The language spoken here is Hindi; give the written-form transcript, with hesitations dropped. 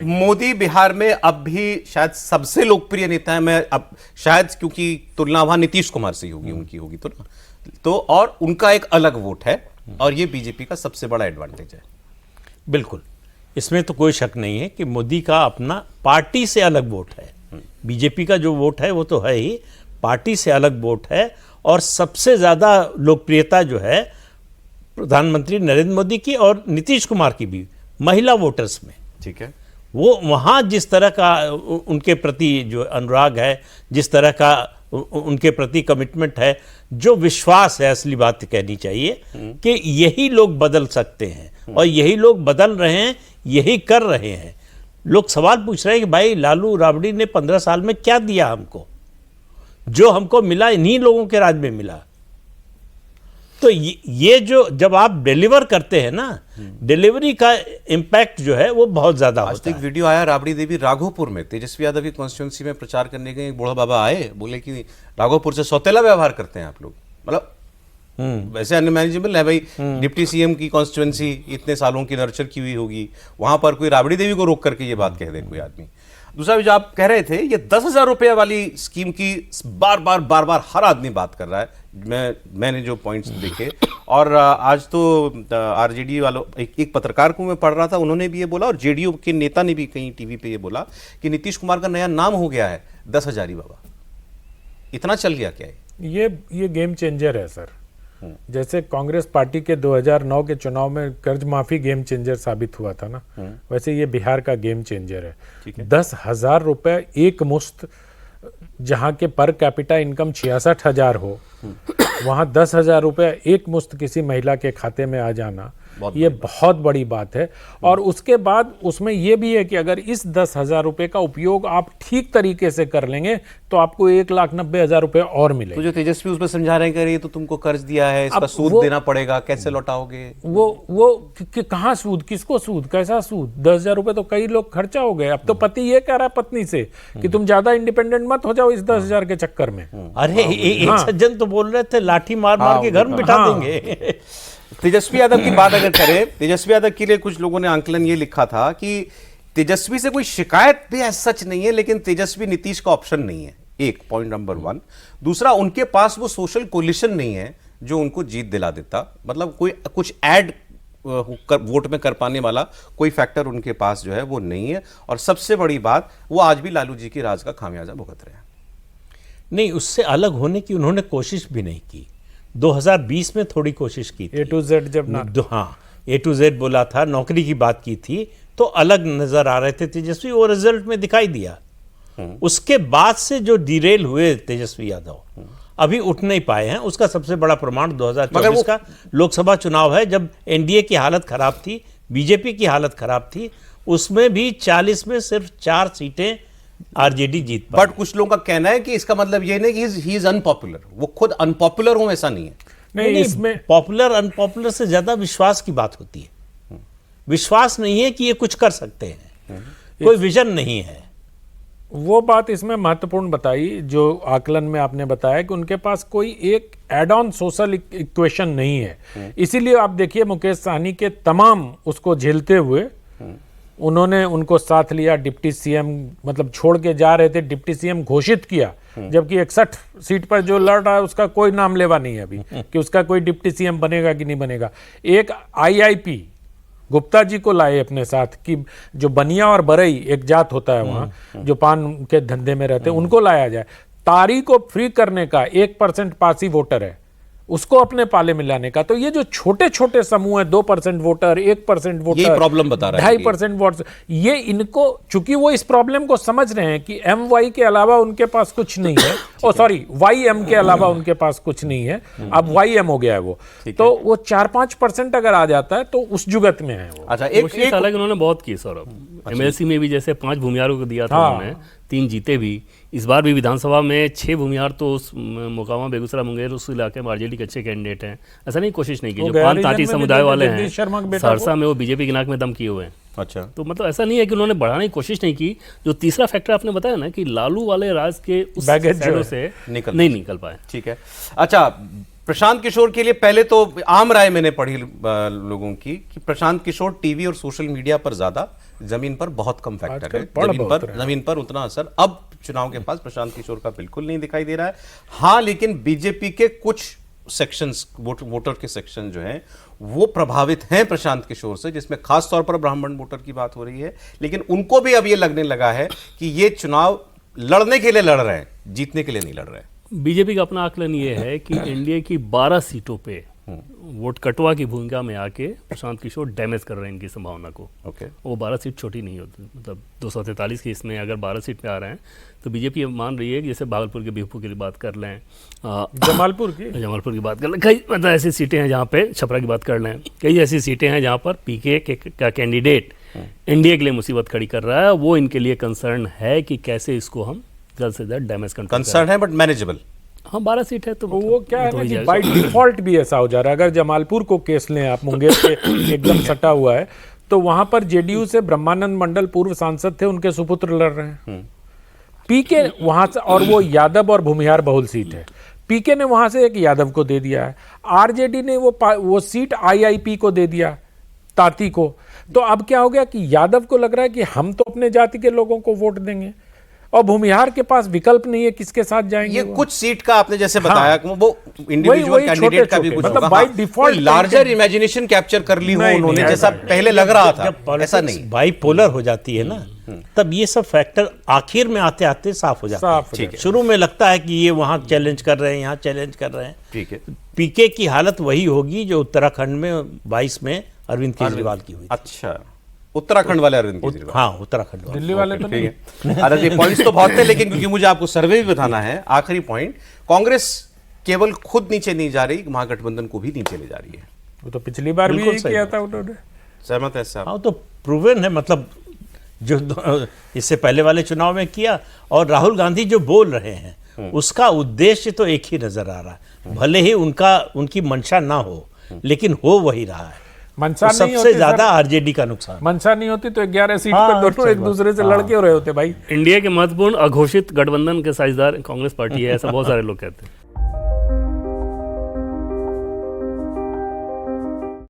मोदी बिहार में अब भी शायद सबसे लोकप्रिय नेता है। मैं अब शायद क्योंकि तुलना वहां नीतीश कुमार से ही होगी, उनकी होगी तो और उनका एक अलग वोट है और ये बीजेपी का सबसे बड़ा एडवांटेज है। बिल्कुल, इसमें तो कोई शक नहीं है कि मोदी का अपना पार्टी से अलग वोट है। बीजेपी का जो वोट है वो तो है ही, पार्टी से अलग वोट है। और सबसे ज़्यादा लोकप्रियता जो है प्रधानमंत्री नरेंद्र मोदी की और नीतीश कुमार की भी महिला वोटर्स में। ठीक है, वो वहाँ जिस तरह का उनके प्रति जो अनुराग है, जिस तरह का उनके प्रति कमिटमेंट है, जो विश्वास है, असली बात कहनी चाहिए कि यही लोग बदल सकते हैं और यही लोग बदल रहे हैं, यही कर रहे हैं। लोग सवाल पूछ रहे हैं कि भाई लालू राबड़ी ने 15 साल में क्या दिया हमको, जो हमको मिला इन्हीं लोगों के राज में मिला। तो ये जो जब आप डिलीवर करते हैं ना, डिलीवरी का इम्पैक्ट जो है वो बहुत ज्यादा होता है। एक वीडियो आया, राबड़ी देवी राघोपुर में तेजस्वी यादव की कॉन्स्टिट्यूंसी में प्रचार करने गए, एक बूढ़ा बाबा आए, बोले कि राघोपुर से सौतेला व्यवहार करते हैं आप लोग, मतलब वैसे अनमैनेजेबल है भाई। डिप्टी सीएम की कॉन्स्टिट्यूंसी इतने सालों की नर्चर की हुई होगी, वहां पर कोई राबड़ी देवी को रोक करके ये बात कह दे कोई आदमी। दूसरा जो आप कह रहे थे, ये 10,000 रुपये वाली स्कीम की बार बार हर आदमी बात कर रहा है। मैंने जो पॉइंट्स देखे, और आज तो आरजेडी वालों एक पत्रकार को मैं पढ़ रहा था, उन्होंने भी ये बोला, और जेडीयू के नेता ने भी कहीं टीवी पे ये बोला कि नीतीश कुमार का नया नाम हो गया है 10,000 बाबा। इतना चल गया क्या है? ये गेम चेंजर है सर। जैसे कांग्रेस पार्टी के 2009 के चुनाव में कर्ज माफी गेम चेंजर साबित हुआ था ना, वैसे ये बिहार का गेम चेंजर है। 10,000 रुपए एक मुश्त, जहां के पर कैपिटा इनकम 66,000 हो, वहां 10,000 रुपए एक मुश्त किसी महिला के खाते में आ जाना, ये बहुत बड़ी बात है। और उसके बाद उसमें यह भी है कि अगर इस 10,000 रुपए का उपयोग आप ठीक तरीके से कर लेंगे तो आपको 1,90,000 रुपए और मिलेंगे। तो जो तेजस्वी उसमें समझा रहे हैं कि ये तो तुमको कर्ज दिया है, इसका सूद देना पड़ेगा, कैसे लौटाओगे? वो कहाँ सूद, किसको सूद, कैसा सूद? 10,000 रुपए तो कई लोग खर्चा हो गए। अब तो पति ये कह रहा है पत्नी से कि तुम ज्यादा इंडिपेंडेंट मत हो जाओ इस 10,000 के चक्कर में। अरे एक सज्जन तो बोल रहे थे लाठी मार मार के घर में बिठा देंगे। तेजस्वी यादव की बात अगर करें, तेजस्वी यादव के लिए कुछ लोगों ने आंकलन ये लिखा था कि तेजस्वी से कोई शिकायत भी सच नहीं है, लेकिन तेजस्वी नीतीश का ऑप्शन नहीं है। एक पॉइंट नंबर 1। दूसरा, उनके पास वो सोशल कोलिशन नहीं है जो उनको जीत दिला देता, मतलब कोई कुछ ऐड वोट में कर पाने वाला कोई फैक्टर उनके पास जो है वो नहीं है। और सबसे बड़ी बात, वो आज भी लालू जी की राज का खामियाजा भुगत रहे हैं। नहीं, उससे अलग होने की उन्होंने कोशिश भी नहीं की। 2020 में थोड़ी कोशिश की थी, A to Z जब ना, हाँ A to Z बोला था, नौकरी की बात की थी, तो अलग नजर आ रहे थे तेजस्वी, वो रिजल्ट में दिखाई दिया। उसके बाद से जो डिरेल हुए तेजस्वी यादव, अभी उठ नहीं पाए हैं। उसका सबसे बड़ा प्रमाण 2024 का लोकसभा चुनाव है, जब एनडीए की हालत खराब थी, बीजेपी की हालत खराब थी, उसमें भी 40 में सिर्फ 4 सीटें आरजेडी जीत पाई। बट कुछ लोगों का कहना है कि इसका मतलब ये नहीं कि ही इज अनपॉपुलर, वो खुद अनपॉपुलर हो, ऐसा नहीं है। नहीं, इसमें पॉपुलर अनपॉपुलर से ज्यादा विश्वास की बात होती है। विश्वास नहीं है कि ये कुछ कर सकते हैं, कोई विजन नहीं है। वो बात इसमें महत्वपूर्ण बताई जो आकलन में आपने बताया कि उनके पास कोई एक एड ऑन सोशल इक्वेशन नहीं है। इसीलिए आप देखिए मुकेश साहनी के तमाम उसको झेलते हुए उन्होंने उनको साथ लिया। डिप्टी सीएम मतलब छोड़ के जा रहे थे, डिप्टी सीएम घोषित किया, जबकि 61 सीट पर जो लड़ रहा है उसका कोई नाम लेवा नहीं है अभी कि उसका कोई डिप्टी सीएम बनेगा कि नहीं बनेगा। एक आईआईपी गुप्ता जी को लाए अपने साथ कि जो बनिया और बरई एक जात होता है वहां जो पान के धंधे में रहते हैं, उनको लाया जाए। तारी को फ्री करने का 1% पासी वोटर है, उसको अपने पाले में लाने का। तो ये जो छोटे छोटे समूह है, 2% वोटर, 1% वोटर, यही प्रॉब्लम बता रहा है, 2.5% वोट, ये इनको, चूंकि वो इस प्रॉब्लम को समझ रहे हैं कि MY के अलावा उनके पास कुछ नहीं है, ओ सॉरी YM के अलावा उनके पास कुछ नहीं है, अब YM हो गया है वो, तो वो 4-5% अगर आ जाता है तो उस जुगत में है वो। अच्छा, एक अलग उन्होंने बहुत की सौरभ। MLC में भी जैसे 5 भूमिहारों को दिया था उन्होंने, 3 जीते भी। इस बार भी विधानसभा में 6 भूमिहार तो उस मोकामा, बेगूसराय, मुंगेर उस इलाके में आरजेडी के अच्छे कैंडिडेट हैं। ऐसा नहीं, कोशिश नहीं की। जो पान ताटी समुदाय वाले हैं सहरसा में, वो बीजेपी की नाक में दम किए हुए हैं। अच्छा, तो मतलब ऐसा नहीं है कि उन्होंने बढ़ाने की कोशिश नहीं की। जो तीसरा फैक्टर आपने बताया ना कि लालू वाले राज के उस शैडो से नहीं निकल पाए। ठीक है। अच्छा, प्रशांत किशोर के लिए पहले तो आम राय मैंने पढ़ी लोगों की कि प्रशांत किशोर टीवी और सोशल मीडिया पर ज्यादा जमीन पर बहुत कम फैक्टर आजकल है। पड़ बहुत रहा है। जमीन पर उतना असर अब चुनाव के पास प्रशांत किशोर का बिल्कुल नहीं दिखाई दे रहा है। हाँ, लेकिन बीजेपी के कुछ सेक्शंस, वोटर के सेक्शन जो हैं वो प्रभावित हैं प्रशांत किशोर से, जिसमें खास तौर पर ब्राह्मण वोटर की बात हो रही है। लेकिन उनको भी अब ये लगने लगा है कि ये चुनाव लड़ने के लिए लड़ रहे हैं, जीतने के लिए नहीं लड़ रहे हैं। बीजेपी का अपना आकलन ये है कि एनडीए की 12 सीटों पे वोट कटवा की भूमिका में आके प्रशांत किशोर डैमेज कर रहे हैं इनकी संभावना को। ओके, वो 12 सीट छोटी नहीं होती, मतलब 243 की इसमें अगर 12 सीट पे आ रहे हैं तो बीजेपी मान रही है कि जैसे भागलपुर के बिहपुर की बात कर लें, जमालपुर की बात कर लें, कई मतलब ऐसी सीटें हैं जहाँ पे, छपरा की बात कर लें, कई ऐसी सीटें हैं जहाँ पर पीके का कैंडिडेट एनडीए के लिए मुसीबत खड़ी कर रहा है। वो इनके लिए कंसर्न है कि कैसे इसको हम जल्द से जल्द डैमेज कंसर्न है बट मैनेजेबल। हाँ, 12 सीट है तो वो क्या है तो ना हो कि जाएगा। बाय डिफॉल्ट भी ऐसा हो जा रहा है। अगर जमालपुर को केस लें आप, मुंगेर से एकदम सटा हुआ है, तो वहां पर जेडीयू से ब्रह्मानंद मंडल पूर्व सांसद थे, उनके सुपुत्र लड़ रहे हैं। पीके वहां से, और वो यादव और भूमिहार बहुल सीट है, पीके ने वहां से एक यादव को दे दिया है, आरजेडी ने वो सीट आईआईपी को दे दिया, ताती को। तो अब क्या हो गया कि यादव को लग रहा है कि हम तो अपने जाति के लोगों को वोट देंगे, और भूमिहार के पास विकल्प नहीं है किसके साथ जाएंगे। ये वो। कुछ सीट का आपने जैसे बताया कि वो इंडिविजुअल वही कैंडिडेट का भी छोटे-छोटे, कुछ मतलब होगा। by default larger imagination capture कर ली हो नहीं, उन्होंने, नहीं, जैसा ऐसा पहले लग रहा था, जब ऐसा पॉलिटिक्स नहीं। बाइपोलर हो जाती है ना, तब ये सब फैक्टर आखिर में आते आते साफ हो जाते हैं। साफ हो ठीक है, शुरू में लगता है कि ये वहां चैलेंज कर रहे हैं, यहाँ चैलेंज कर रहे हैं। ठीक है। पीके की हालत वही होगी जो उत्तराखंड में 22 में अरविंद केजरीवाल की हुई थी। अच्छा, उत्तराखंड वाले अरविंद केजरीवाल। हाँ, उत्तराखंड वाले। दिल्ली वाले तो नहीं। ठीक है। अरे ये पॉइंट्स तो बहुत थे, लेकिन क्योंकि मुझे आपको सर्वे भी बताना है, आखिरी पॉइंट, कांग्रेस केवल खुद नीचे नहीं जा रही, महागठबंधन को भी नीचे ले जा रही है। वो तो पिछली बार भी बिल्कुल यही सही किया बात। था उन्होंने। सहमत है साहब? हाँ, तो प्रूवन है, मतलब जो इससे पहले वाले चुनाव में किया, और राहुल गांधी जो बोल रहे हैं उसका उद्देश्य तो एक ही नजर आ रहा है। भले ही उनकी मंशा ना हो, लेकिन हो वही रहा है। मनसा तो नहीं सबसे होती ज्यादा सर, आरजेडी का नुकसान। मनसा नहीं होती तो 11 सीट हाँ, पर दोनों सही एक बात। दूसरे से लड़के हो रहे होते भाई। इंडिया के महत्वपूर्ण अघोषित गठबंधन के साझेदार कांग्रेस पार्टी है, ऐसा बहुत सारे लोग कहते हैं।